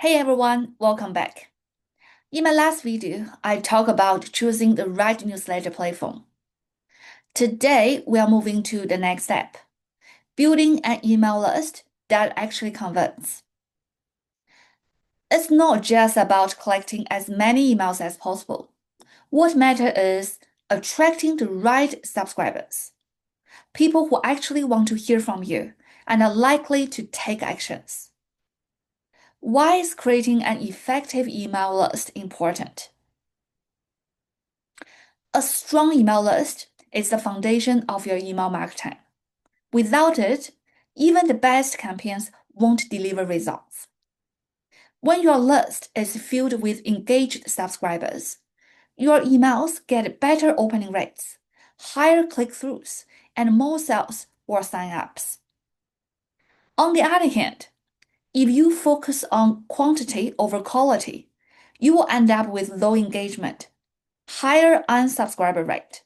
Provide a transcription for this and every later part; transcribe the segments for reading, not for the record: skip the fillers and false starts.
Hey everyone, welcome back. In my last video, I talked about choosing the right newsletter platform. Today, we are moving to the next step, building an email list that actually converts. It's not just about collecting as many emails as possible. What matters is attracting the right subscribers, people who actually want to hear from you and are likely to take actions. Why is creating an effective email list important? A strong email list is the foundation of your email marketing. Without it, even the best campaigns won't deliver results. When your list is filled with engaged subscribers, your emails get better opening rates, higher click-throughs, and more sales or sign-ups. On the other hand, if you focus on quantity over quality, you will end up with low engagement, higher unsubscriber rate,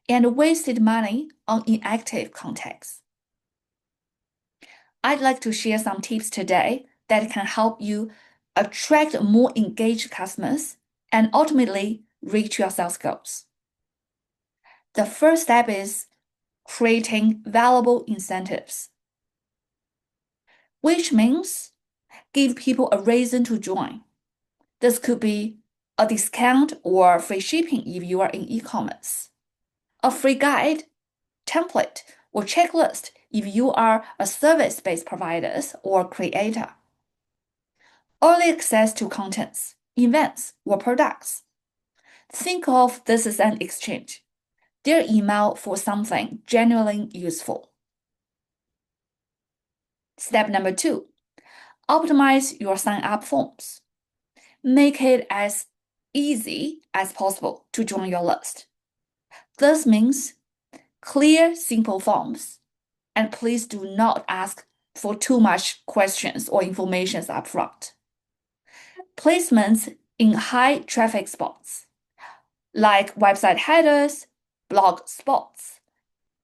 and wasted money on inactive contacts. I'd like to share some tips today that can help you attract more engaged customers and ultimately reach your sales goals. The first step is creating valuable incentives, which means give people a reason to join. This could be a discount or free shipping if you are in e-commerce, a free guide, template, or checklist if you are a service-based provider or creator. Early access to contents, events, or products. Think of this as an exchange, their email for something genuinely useful. Step number 2, optimize your sign-up forms. Make it as easy as possible to join your list. This means clear, simple forms, and please do not ask for too much questions or information up front. Placements in high traffic spots, like website headers, blog spots,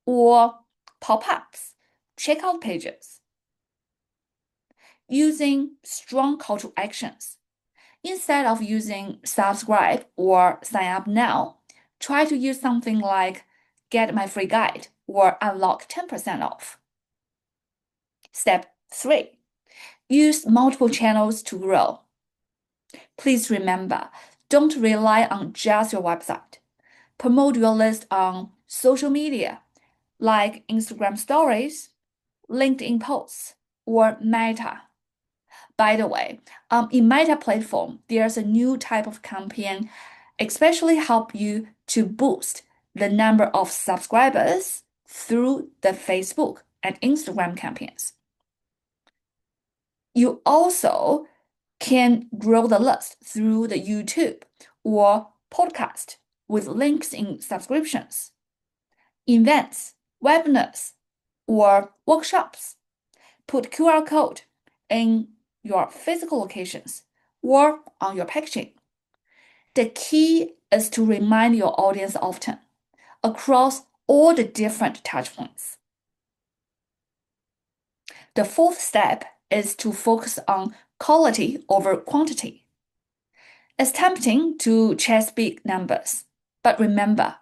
or pop-ups, checkout pages. Using strong call to actions. Instead of using subscribe or sign up now, try to use something like get my free guide or unlock 10% off. Step 3, use multiple channels to grow. Please remember, don't rely on just your website. Promote your list on social media like Instagram stories, LinkedIn posts, or Meta. By the way, in Meta platform, there's a new type of campaign especially help you to boost the number of subscribers through the Facebook and Instagram campaigns. You also can grow the list through the YouTube or podcast with links in subscriptions, events, webinars, or workshops. Put QR code in your physical locations or on your packaging. The key is to remind your audience often across all the different touchpoints. The fourth step is to focus on quality over quantity. It's tempting to chase big numbers, but remember,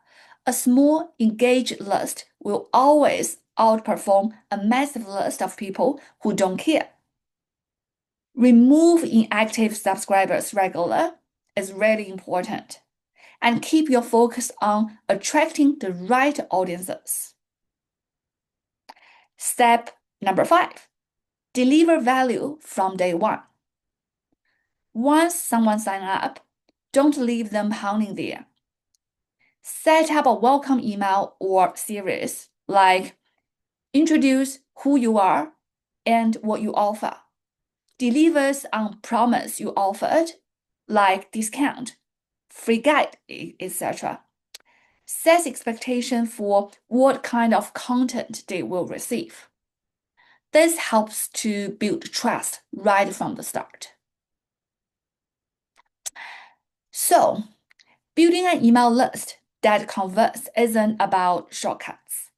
a small engaged list will always outperform a massive list of people who don't care. Remove inactive subscribers regularly is really important, and keep your focus on attracting the right audiences. Step number 5, deliver value from day one. Once someone signs up, don't leave them hanging there. Set up a welcome email or series like introduce who you are and what you offer. Delivers on promise you offered, like discount, free guide, etc. Sets expectation for what kind of content they will receive. This helps to build trust right from the start. So, building an email list that converts isn't about shortcuts.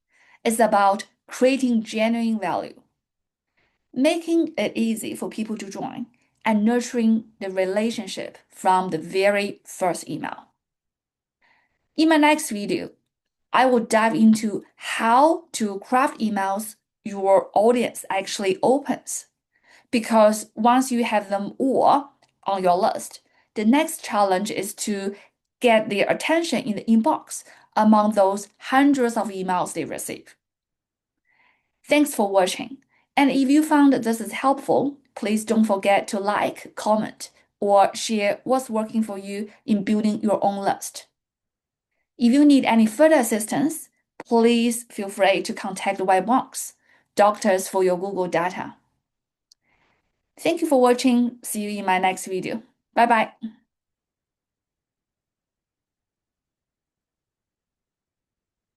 It's about creating genuine value, making it easy for people to join, and nurturing the relationship from the very first email. In my next video, I will dive into how to craft emails your audience actually opens. Because once you have them all on your list, the next challenge is to get their attention in the inbox among those hundreds of emails they receive. Thanks for watching. And if you found this is helpful, please don't forget to like, comment, or share what's working for you in building your own list. If you need any further assistance, please feel free to contact Web Wonks, doctors for your Google data. Thank you for watching. See you in my next video. Bye bye.